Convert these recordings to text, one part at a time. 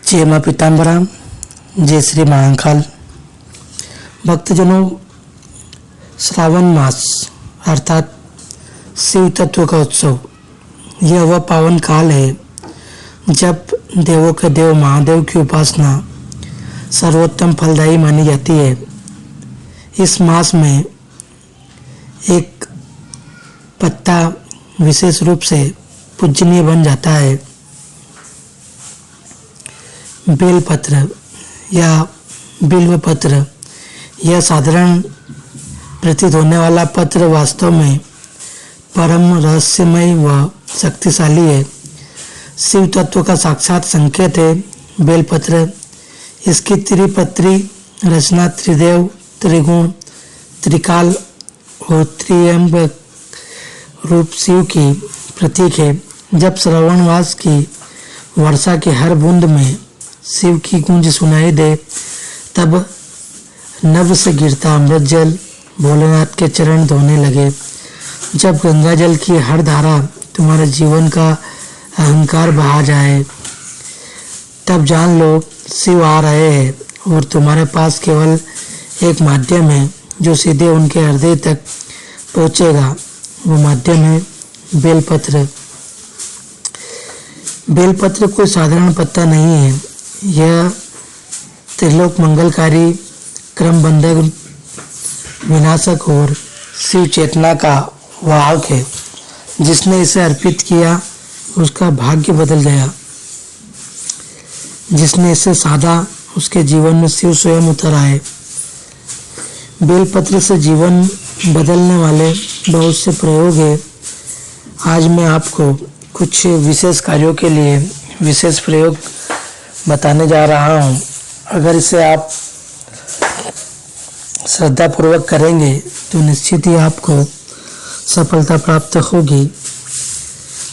जय मां पीताम्बरा, जय श्री महाकाल। भक्तजनों, श्रावण मास अर्थात शिव तत्व का उत्सव यह वह पावन काल है जब देवों के देव महादेव की उपासना सर्वोत्तम फलदायी मानी जाती है। इस मास में एक पत्ता विशेष रूप से पूजनीय बन जाता है। बेलपत्र या बिल्व पत्र, यह साधारण प्रतीत होने वाला पत्र वास्तव में परम रहस्यमय व शक्तिशाली है। शिव तत्व का साक्षात संकेत है बेलपत्र। इसकी त्रिपत्री रचना त्रिदेव, त्रिगुण, त्रिकाल और त्रियंबक रूप शिव की प्रतीक है। जब श्रवण मास की वर्षा की हर बूंद में शिव की गूंज सुनाई दे, तब नभ से गिरता अमृत जल भोलेनाथ के चरण धोने लगे। जब गंगा जल की हर धारा तुम्हारे जीवन का अहंकार बहा जाए, तब जान लो शिव आ रहे हैं और तुम्हारे पास केवल एक माध्यम है जो सीधे उनके हृदय तक पहुंचेगा। वो माध्यम है बेलपत्र। बेलपत्र कोई साधारण पत्ता नहीं है। यह त्रिलोक मंगलकारी, क्रमबंधक, विनाशक और शिव चेतना का वाहक है। जिसने इसे अर्पित किया उसका भाग्य बदल गया। जिसने इसे साधा उसके जीवन में शिव स्वयं उतर आए। बेलपत्र से जीवन बदलने वाले बहुत से प्रयोग है। आज मैं आपको कुछ विशेष कार्यों के लिए विशेष प्रयोग बताने जा रहा हूँ। अगर इसे आप श्रद्धापूर्वक करेंगे तो निश्चित ही आपको सफलता प्राप्त होगी।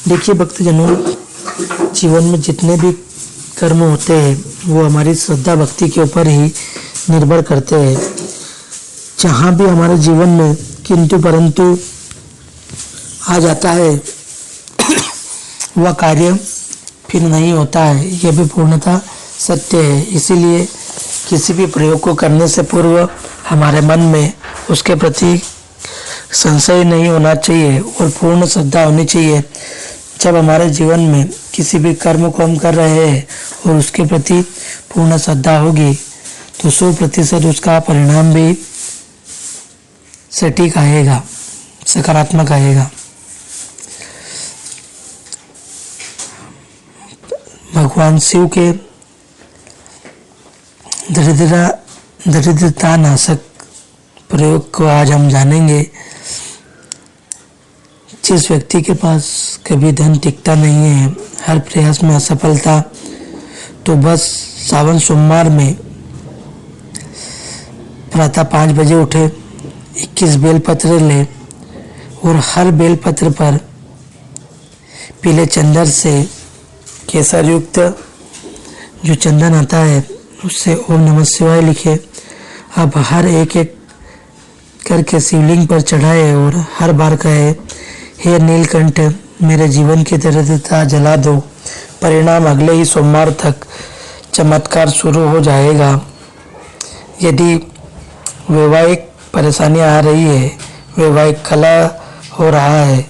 देखिए भक्तजनों, जीवन में जितने भी कर्म होते हैं वो हमारी श्रद्धा भक्ति के ऊपर ही निर्भर करते हैं। जहाँ भी हमारे जीवन में किंतु परंतु आ जाता है वह कार्य फिर नहीं होता है। यह भी पूर्णतः सत्य है। इसीलिए किसी भी प्रयोग को करने से पूर्व हमारे मन में उसके प्रति संशय नहीं होना चाहिए और पूर्ण श्रद्धा होनी चाहिए। जब हमारे जीवन में किसी भी कर्म को हम कर रहे हैं और उसके प्रति पूर्ण श्रद्धा होगी तो 100% उसका परिणाम भी सटीक आएगा, सकारात्मक आएगा। भगवान शिव के दरिद्रता नाशक प्रयोग को आज हम जानेंगे। जिस व्यक्ति के पास कभी धन टिकता नहीं है, हर प्रयास में असफलता, तो बस सावन सोमवार में प्रातः 5 बजे उठे, 21 बेलपत्र ले और हर बेलपत्र पर पीले चंदन से केसर युक्त जो चंदन आता है उससे ओम नमः शिवाय लिखे। अब हर एक एक करके शिवलिंग पर चढ़ाए और हर बार कहे, हे नीलकंठ, मेरे जीवन की दरिद्रता जला दो। परिणाम अगले ही सोमवार तक चमत्कार शुरू हो जाएगा। यदि वैवाहिक परेशानियां आ रही है, वैवाहिक कला हो रहा है,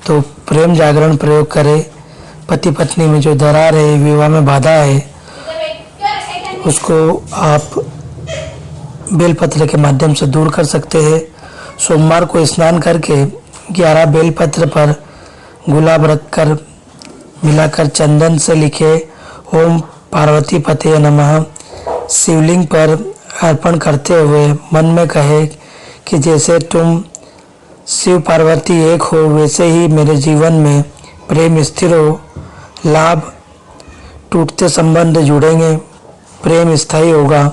तो प्रेम जागरण प्रयोग करें। पति पत्नी में जो दरार है, विवाह में बाधा है, उसको आप बेलपत्र के माध्यम से दूर कर सकते हैं। सोमवार को स्नान करके 11 बेलपत्र पर गुलाब रखकर मिलाकर चंदन से लिखे ओम पार्वती पते नमः। शिवलिंग पर अर्पण करते हुए मन में कहे कि जैसे तुम शिव पार्वती एक हो, वैसे ही मेरे जीवन में प्रेम स्थिर हो, लाभ टूटते संबंध जुड़ेंगे, प्रेम स्थायी होगा।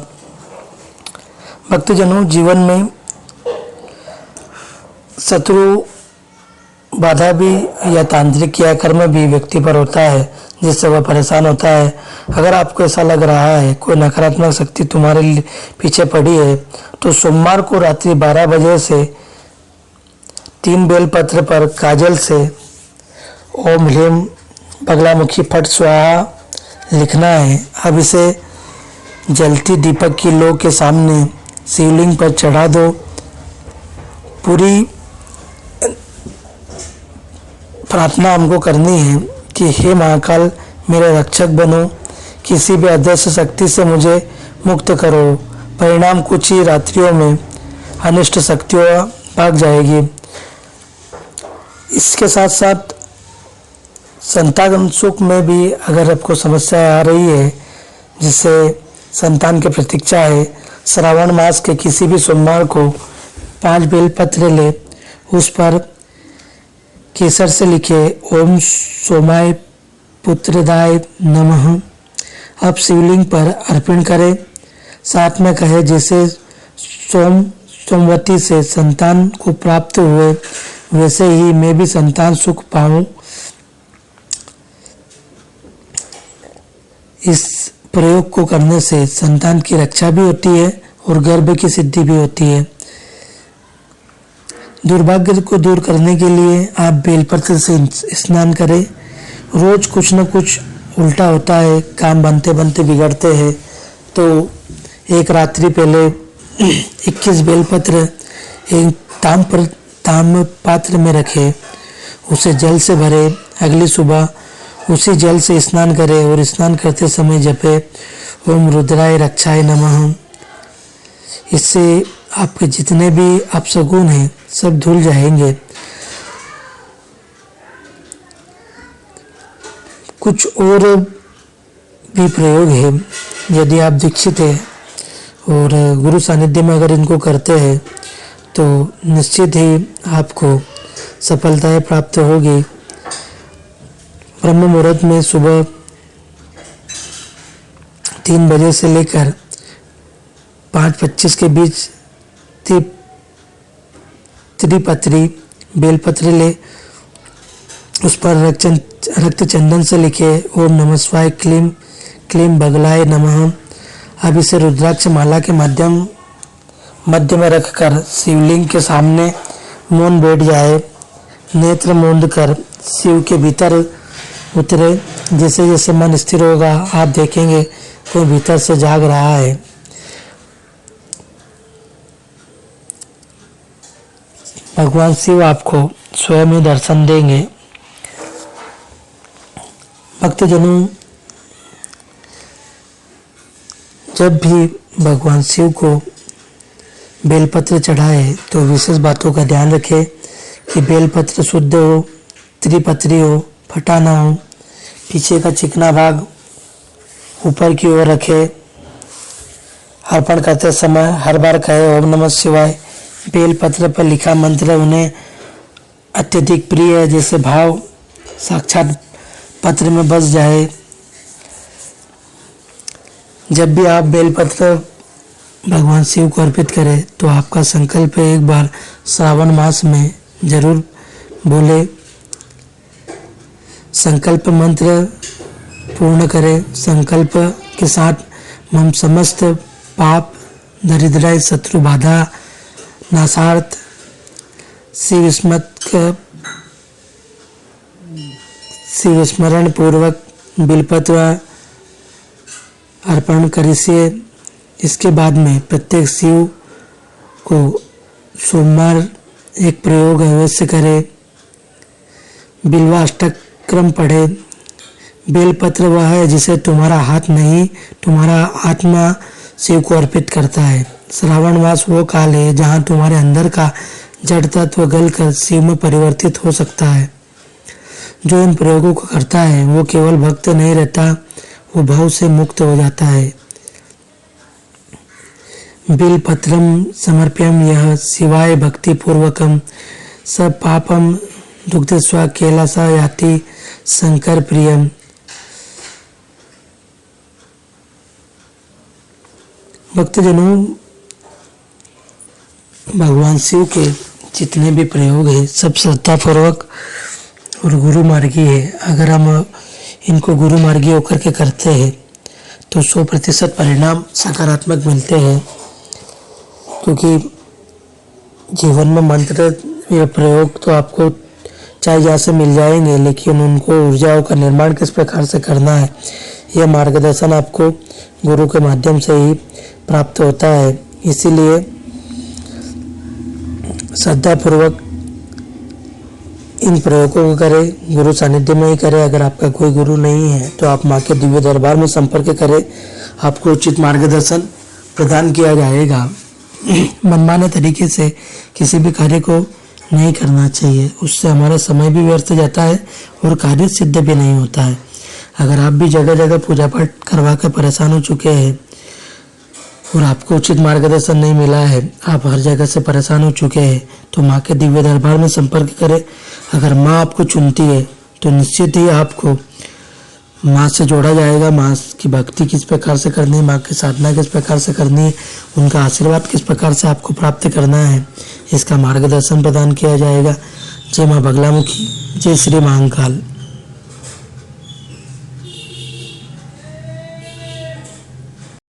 भक्तजनों, जीवन में शत्रु बाधा भी या तांत्रिक या कर्म भी व्यक्ति पर होता है जिससे वह परेशान होता है। अगर आपको ऐसा लग रहा है कोई नकारात्मक शक्ति तुम्हारे पीछे पड़ी है, तो सोमवार को रात्रि 12 बजे से 3 बेलपत्र पर काजल से ओम ह्रीम बगलामुखी फट स्वाहा लिखना है। अब इसे जलती दीपक की लौ के सामने शिवलिंग पर चढ़ा दो। पूरी प्रार्थना हमको करनी है कि हे महाकाल, मेरे रक्षक बनो, किसी भी अदृश्य शक्ति से मुझे मुक्त करो। परिणाम कुछ ही रात्रियों में अनिष्ट शक्तियाँ भाग जाएगी। इसके साथ साथ संतान सुख में भी अगर आपको समस्या आ रही है, जिससे संतान की प्रतीक्षा है, श्रावण मास के किसी भी सोमवार को 5 बेलपत्र ले, उस पर केसर से लिखे ओम सोमाय पुत्रदाय नमः अब शिवलिंग पर अर्पण करें। साथ में कहे, जैसे सोमवती से संतान को प्राप्त हुए, वैसे ही मैं भी संतान सुख पाऊं। इस प्रयोग को करने से संतान की रक्षा भी होती है और गर्भ की सिद्धि भी होती है। दुर्भाग्य को दूर करने के लिए आप बेलपत्र से स्नान करें। रोज कुछ न कुछ उल्टा होता है, काम बनते बनते बिगड़ते हैं, तो एक रात्रि पहले 21 बेलपत्र एक ताम पात्र में रखे, उसे जल से भरे। अगली सुबह उसी जल से स्नान करें और स्नान करते समय जपे ओम रुद्राय रक्षाय नमः। इससे आपके जितने भी अपशगुन हैं सब धुल जाएंगे। कुछ और भी प्रयोग है, यदि आप दीक्षित हैं और गुरु सानिध्य में अगर इनको करते हैं तो निश्चित ही आपको सफलताएं प्राप्त होगी। ब्रह्म मुहूर्त में सुबह 3 बजे से लेकर 5:25 के बीच त्रिपत्री बेलपत्र ले, उस पर रक्त चंदन से लिखे ओम नमः शिवाय क्लीम क्लीम बगलाय नमः। अब इसे रुद्राक्ष माला के मध्य में रखकर शिवलिंग के सामने मौन बैठ जाए। नेत्र मूंद कर शिव के भीतर उतरे। जैसे जैसे मन स्थिर होगा आप देखेंगे कोई भीतर से जाग रहा है। भगवान शिव आपको स्वयं ही दर्शन देंगे। भक्तजनों, जब भी भगवान शिव को बेलपत्र चढ़ाए तो विशेष बातों का ध्यान रखें कि बेलपत्र शुद्ध हो, त्रिपत्री हो, फटा ना हो, पीछे का चिकना भाग ऊपर की ओर रखे। अर्पण करते समय हर बार कहे ओम नमः शिवाय। बेलपत्र पर लिखा मंत्र उन्हें अत्यधिक प्रिय है, जैसे भाव साक्षात पत्र में बस जाए। जब भी आप बेलपत्र भगवान शिव को अर्पित करें तो आपका संकल्प एक बार श्रावण मास में जरूर बोले। संकल्प मंत्र पूर्ण करें। संकल्प के साथ हम समस्त पाप दरिद्राय शत्रु बाधा नाशार्थ शिव स्मरण पूर्वक बिलपत्र अर्पण करिए। इसके बाद में प्रत्येक शिव को सोमवार एक प्रयोग अवश्य करें। बिल्वाष्टक्रम पढ़े। बेलपत्र वह है जिसे तुम्हारा हाथ नहीं, तुम्हारा आत्मा शिव को अर्पित करता है। श्रावण मास वो काल है जहाँ तुम्हारे अंदर का जड़ तत्व गल कर शिव में परिवर्तित हो सकता है। जो इन प्रयोगों को करता है वो केवल भक्त नहीं रहता, वो भाव से मुक्त हो जाता है। बिलपत्रम समर्प्यम यह शिवाय भक्ति पूर्वकम स पापम दुग्ध स्व कैलास याति शंकर प्रियम। भक्तजनों, भगवान शिव के जितने भी प्रयोग हैं सब श्रद्धापूर्वक और गुरु मार्गी है। अगर हम इनको गुरु मार्गी होकर के करते हैं तो 100% परिणाम सकारात्मक मिलते हैं, क्योंकि जीवन में मंत्र या प्रयोग तो आपको चाहे जहाँ से मिल जाएंगे, लेकिन उनको ऊर्जाओं का निर्माण किस प्रकार से करना है यह मार्गदर्शन आपको गुरु के माध्यम से ही प्राप्त होता है। इसीलिए श्रद्धापूर्वक इन प्रयोगों को करें, गुरु सानिध्य में ही करें। अगर आपका कोई गुरु नहीं है तो आप माँ के दिव्य दरबार में संपर्क करें, आपको उचित मार्गदर्शन प्रदान किया जाएगा। मनमाने तरीके से किसी भी कार्य को नहीं करना चाहिए, उससे हमारा समय भी व्यर्थ जाता है और कार्य सिद्ध भी नहीं होता है। अगर आप भी जगह जगह पूजा पाठ करवा कर परेशान हो चुके हैं और आपको उचित मार्गदर्शन नहीं मिला है, आप हर जगह से परेशान हो चुके हैं, तो माँ के दिव्य दरबार में संपर्क करें। अगर माँ आपको चुनती है तो निश्चित ही आपको माँ से जोड़ा जाएगा। माँ की भक्ति किस प्रकार से करनी है, माँ की साधना किस प्रकार से करनी है, उनका आशीर्वाद किस प्रकार से आपको प्राप्त करना है, इसका मार्गदर्शन प्रदान किया जाएगा। जय माँ बगलामुखी, जय श्री महाकाल।